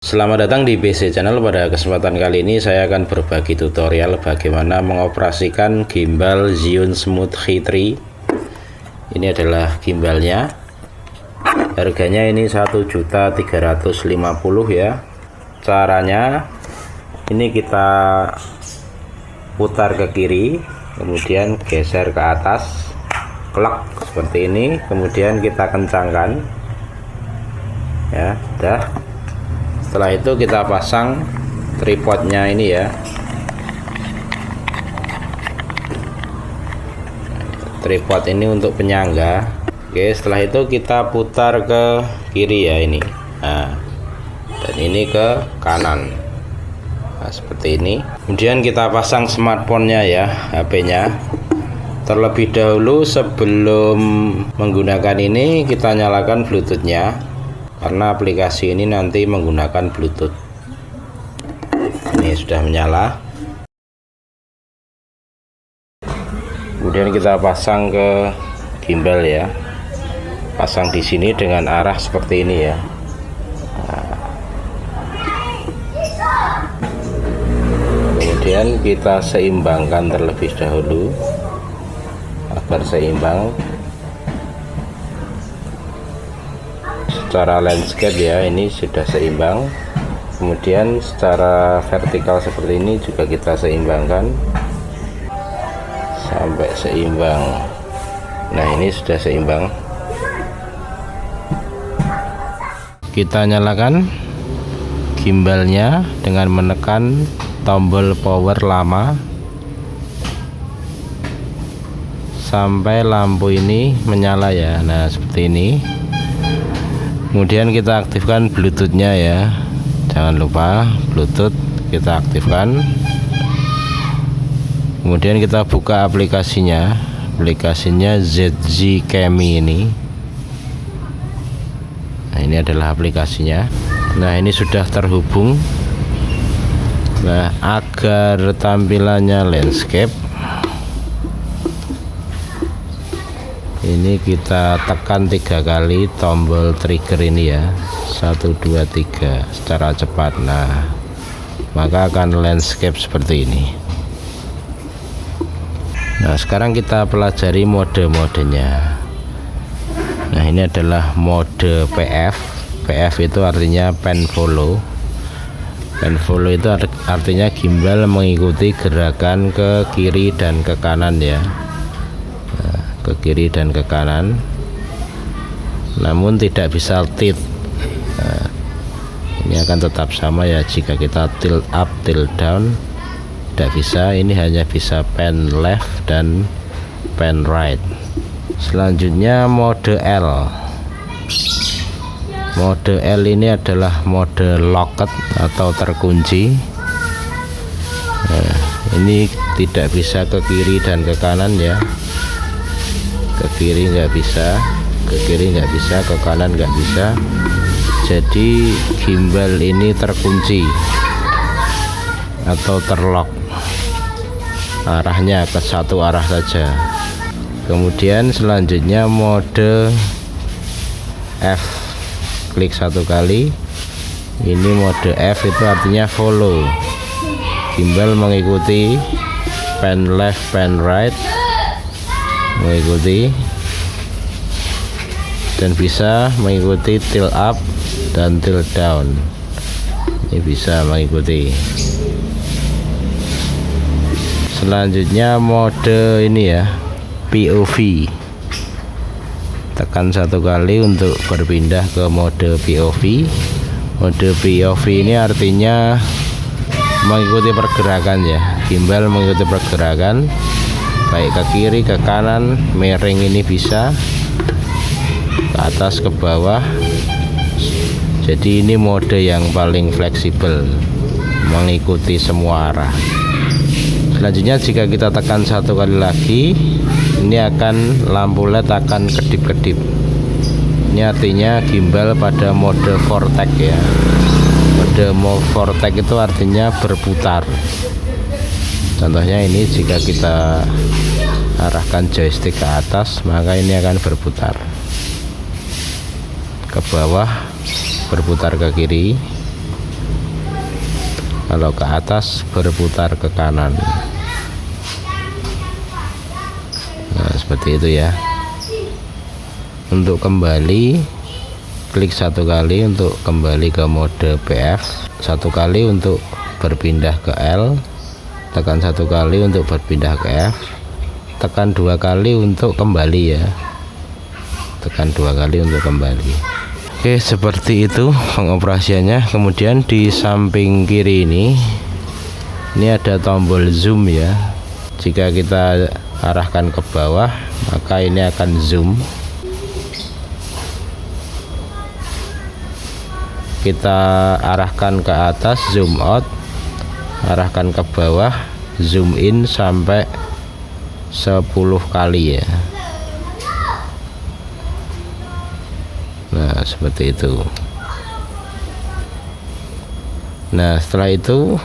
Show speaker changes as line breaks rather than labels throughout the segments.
Selamat datang di BC Channel. Pada kesempatan kali ini saya akan berbagi tutorial bagaimana mengoperasikan gimbal Zhiyun Smooth H3. Ini adalah gimbalnya. Harganya ini 1.350.000 ya. Caranya ini kita putar ke kiri, kemudian geser ke atas, klek seperti ini, kemudian kita kencangkan. Ya, udah. Setelah itu kita pasang tripodnya ini ya, tripod ini untuk penyangga. Oke, setelah itu kita putar ke kiri ya ini, nah, dan ini ke kanan, nah, seperti ini. Kemudian kita pasang smartphone-nya ya, HP-nya. Terlebih dahulu sebelum menggunakan ini kita nyalakan Bluetooth-nya, karena aplikasi ini nanti menggunakan Bluetooth. Ini sudah menyala. Kemudian kita pasang ke gimbal ya, pasang di sini dengan arah seperti ini ya. Kemudian kita seimbangkan terlebih dahulu agar seimbang. Secara landscape ya, ini sudah seimbang. Kemudian secara vertikal seperti ini juga kita seimbangkan sampai seimbang. Nah, ini sudah seimbang. Kita nyalakan gimbalnya dengan menekan tombol power lama sampai lampu ini menyala ya. Nah, seperti ini. Kemudian kita aktifkan Bluetooth-nya ya, jangan lupa Bluetooth kita aktifkan. Kemudian kita buka aplikasinya ZZ Chemi ini. Nah, ini adalah aplikasinya. Nah, ini sudah terhubung. Nah, agar tampilannya landscape, ini kita tekan 3 kali tombol trigger ini ya, 1 2 3 secara cepat. Nah, maka akan landscape seperti ini. Nah, sekarang kita pelajari mode-modenya. Nah, ini adalah mode PF. PF itu artinya pen follow. Pen follow itu artinya gimbal mengikuti gerakan ke kiri dan ke kanan ya, ke kiri dan ke kanan, namun tidak bisa tilt. Nah, ini akan tetap sama ya, jika kita tilt up tilt down tidak bisa. Ini hanya bisa pen left dan pen right. Selanjutnya mode L. Mode L ini adalah mode locked atau terkunci. Nah, ini tidak bisa ke kiri dan ke kanan ya, ke kiri nggak bisa, ke kiri nggak bisa, ke kanan nggak bisa. Jadi gimbal ini terkunci atau terlock, arahnya ke satu arah saja. Kemudian selanjutnya mode F, klik 1 kali. Ini mode F itu artinya follow, gimbal mengikuti pen left pen right, mengikuti, dan bisa mengikuti tilt up dan tilt down. Ini bisa mengikuti. Selanjutnya mode ini ya, POV. Tekan 1 kali untuk berpindah ke mode POV. Mode POV ini artinya mengikuti pergerakan ya, gimbal mengikuti pergerakan baik ke kiri ke kanan, miring ini bisa, ke atas ke bawah. Jadi ini mode yang paling fleksibel, mengikuti semua arah. Selanjutnya jika kita tekan 1 kali lagi, ini akan lampu LED akan kedip-kedip. Ini artinya gimbal pada mode vortex ya. Mode vortex itu artinya berputar. Contohnya ini, jika kita arahkan joystick ke atas, maka ini akan berputar. ke bawah, berputar ke kiri, Kalau ke atas berputar ke kanan. Nah, seperti itu ya. Untuk kembali, klik satu kali untuk kembali ke mode PF, satu kali untuk berpindah ke L, tekan satu kali untuk berpindah ke F, tekan dua kali untuk kembali ya, tekan dua kali untuk kembali. Oke, seperti itu pengoperasiannya. Kemudian di samping kiri ini ada tombol zoom ya. Jika kita arahkan ke bawah, maka ini akan zoom. Kita arahkan ke atas, zoom out, arahkan ke bawah, zoom in sampai 10 kali ya. Nah, seperti itu. Nah, setelah itu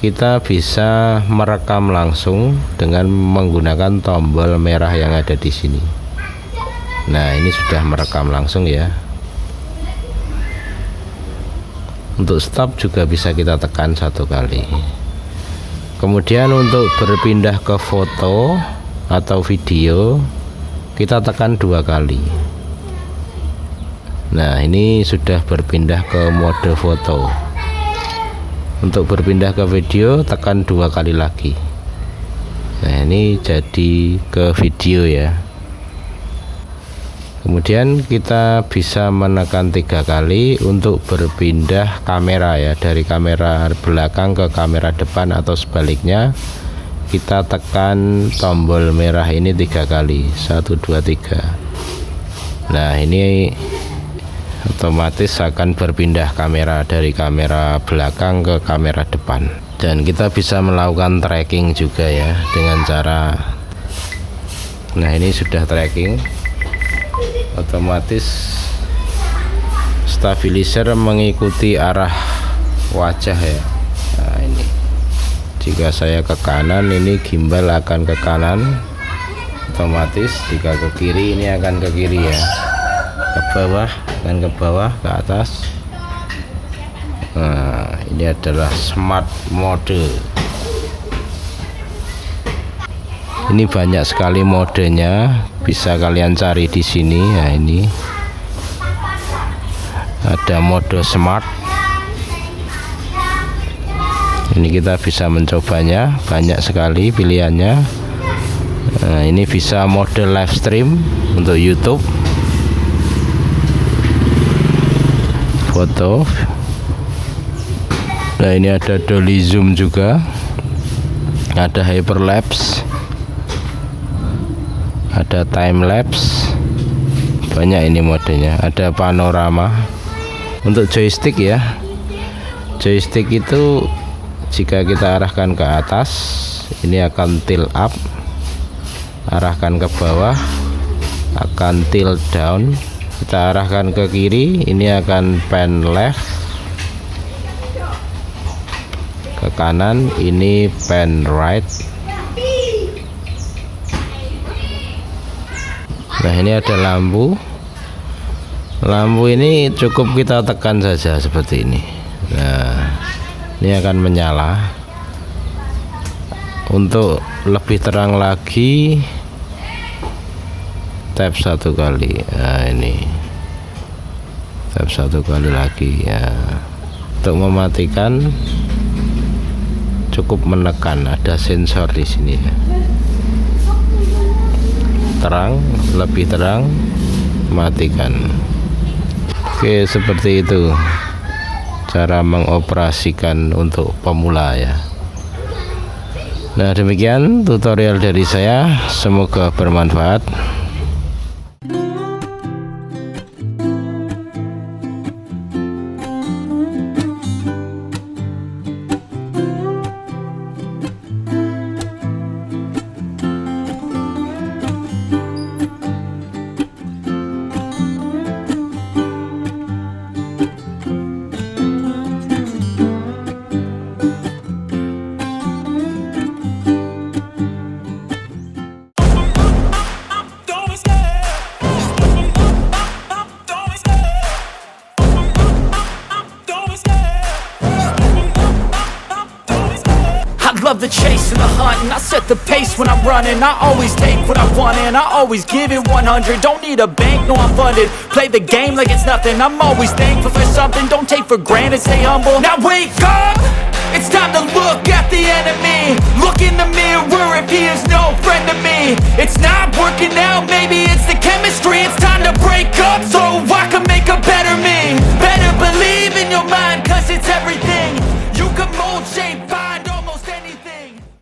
kita bisa merekam langsung dengan menggunakan tombol merah yang ada di sini. Nah, ini sudah merekam langsung ya. Untuk stop juga bisa kita tekan satu kali. Kemudian untuk berpindah ke foto atau video, kita tekan dua kali. Nah, ini sudah berpindah ke mode foto. Untuk berpindah ke video, tekan dua kali lagi. Nah, ini jadi ke video ya. Kemudian kita bisa menekan tiga kali untuk berpindah kamera ya, dari kamera belakang ke kamera depan atau sebaliknya. Kita tekan tombol merah ini tiga kali, 1, 2, 3. Nah, ini otomatis akan berpindah kamera dari kamera belakang ke kamera depan. Dan kita bisa melakukan tracking juga ya dengan cara, nah ini sudah tracking. Otomatis stabilizer mengikuti arah wajah ya. Nah, ini jika saya ke kanan, ini gimbal akan ke kanan otomatis. Jika ke kiri, ini akan ke kiri ya. Ke bawah akan ke bawah, ke atas. Nah, ini adalah smart mode. Ini banyak sekali modenya, bisa kalian cari di sini ya. Ini ada mode smart. Ini kita bisa mencobanya, banyak sekali pilihannya. Nah, ini bisa mode live stream untuk YouTube, foto. Nah, ini ada dolly zoom juga, ada hyperlapse, ada time lapse, banyak ini modenya. Ada panorama. Untuk joystick ya, joystick itu jika kita arahkan ke atas, ini akan tilt up, arahkan ke bawah akan tilt down. Kita arahkan ke kiri, ini akan pan left, ke kanan ini pan right. Nah, ini ada lampu. Lampu ini cukup kita tekan saja seperti ini. Nah, ini akan menyala. Untuk lebih terang lagi, tap satu kali. Nah, ini tap satu kali lagi ya. Untuk mematikan cukup menekan, ada sensor di sini ya. Terang, lebih terang, matikan. Oke, seperti itu cara mengoperasikan untuk pemula ya. Nah, demikian tutorial dari saya, semoga bermanfaat.
love the chase and the hunt, and I set the pace when I'm running. I always take what I want and I always give it 100. Don't need a bank, no I'm funded. Play the game like it's nothing. I'm always thankful for something. Don't take for granted, stay humble. Now wake up! It's time to look at the enemy. Look in the mirror if he is no friend to me. It's not working out, maybe it's the chemistry. It's time to break up, so